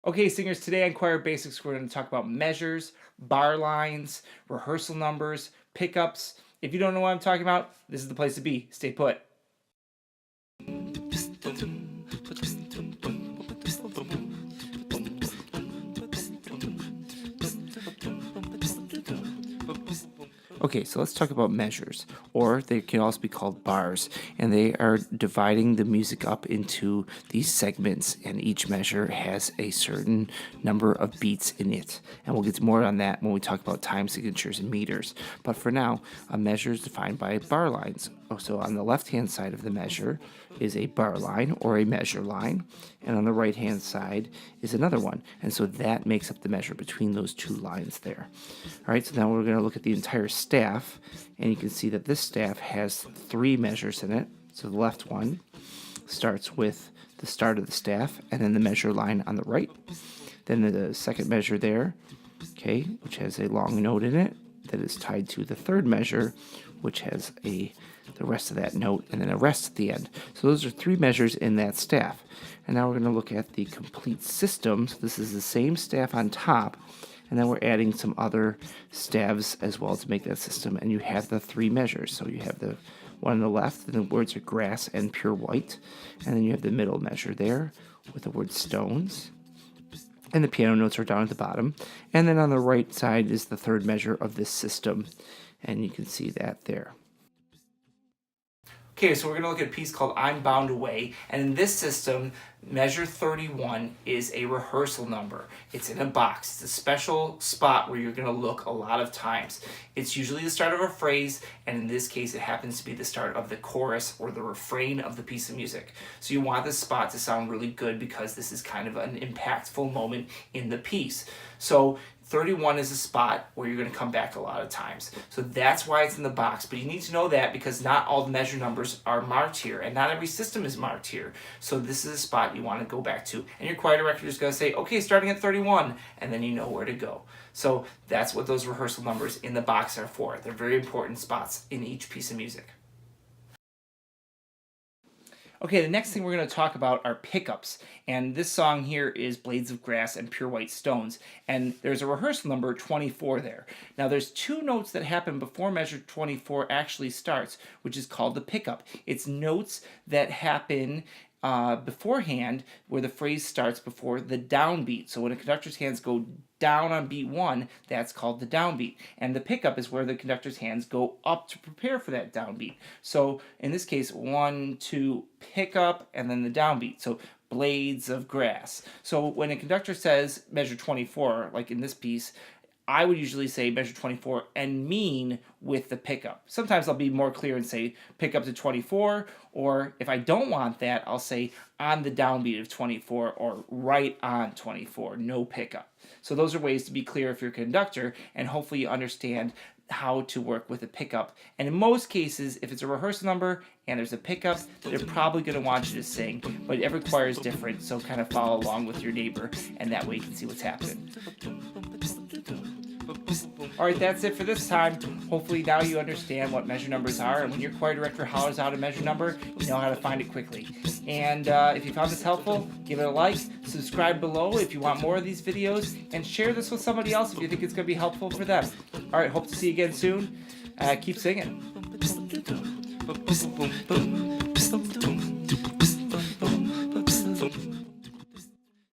Okay, singers, today on Choir Basics, we're going to talk about measures, bar lines, rehearsal numbers, pickups. If you don't know what I'm talking about, this is the place to be. Stay put. Okay, so let's talk about measures, or they can also be called bars, and they are dividing the music up into these segments, and each measure has a certain number of beats in it. And we'll get more on that when we talk about time signatures and meters. But for now, a measure is defined by bar lines. So on the left-hand side of the measure is a bar line or a measure line, and on the right-hand side is another one. And so that makes up the measure between those two lines there. All right, so now we're going to look at the entire staff, and you can see that this staff has 3 measures in it. So the left one starts with the start of the staff and then the measure line on the right. Then the second measure there, okay, which has a long note in it that is tied to the third measure, which has the rest of that note and then a rest at the end. So those are 3 measures in that staff. And now we're going to look at the complete system. So this is the same staff on top, and then we're adding some other staves as well to make that system. And you have the 3 measures. So you have the one on the left, and the words are grass and pure white. And then you have the middle measure there with the word stones. And the piano notes are down at the bottom. And then on the right side is the third measure of this system. And you can see that there. Okay, so we're going to look at a piece called I'm Bound Away, and in this system, measure 31 is a rehearsal number. It's in a box. It's a special spot where you're going to look a lot of times. It's usually the start of a phrase, and in this case, it happens to be the start of the chorus or the refrain of the piece of music. So you want this spot to sound really good because this is kind of an impactful moment in the piece. So 31 is a spot where you're going to come back a lot of times. So that's why it's in the box. But you need to know that because not all the measure numbers are marked here, and not every system is marked here. So this is a spot you want to go back to. And your choir director is going to say, okay, starting at 31, and then you know where to go. So that's what those rehearsal numbers in the box are for. They're very important spots in each piece of music. Okay, the next thing we're going to talk about are pickups, and this song here is Blades of Grass and Pure White Stones, and there's a rehearsal number 24 there. Now there's 2 notes that happen before measure 24 actually starts, which is called the pickup. It's notes that happen beforehand where the phrase starts before the downbeat. So when a conductor's hands go down on beat 1, that's called the downbeat. And the pickup is where the conductor's hands go up to prepare for that downbeat. So in this case, 1, 2, pickup, and then the downbeat. So blades of grass. So when a conductor says measure 24, like in this piece, I would usually say measure 24 and mean with the pickup. Sometimes I'll be more clear and say pick up to 24, or if I don't want that, I'll say on the downbeat of 24 or right on 24, no pickup. So those are ways to be clear if you're a conductor, and hopefully you understand how to work with a pickup. And in most cases, if it's a rehearsal number and there's a pickup, they're probably going to want you to sing, but every choir is different, so kind of follow along with your neighbor, and that way you can see what's happening. Alright, that's it for this time. Hopefully now you understand what measure numbers are, and when your choir director hollers out a measure number, you know how to find it quickly. And if you found this helpful, give it a like, subscribe below if you want more of these videos, and share this with somebody else if you think it's going to be helpful for them. Alright, hope to see you again soon. Keep singing.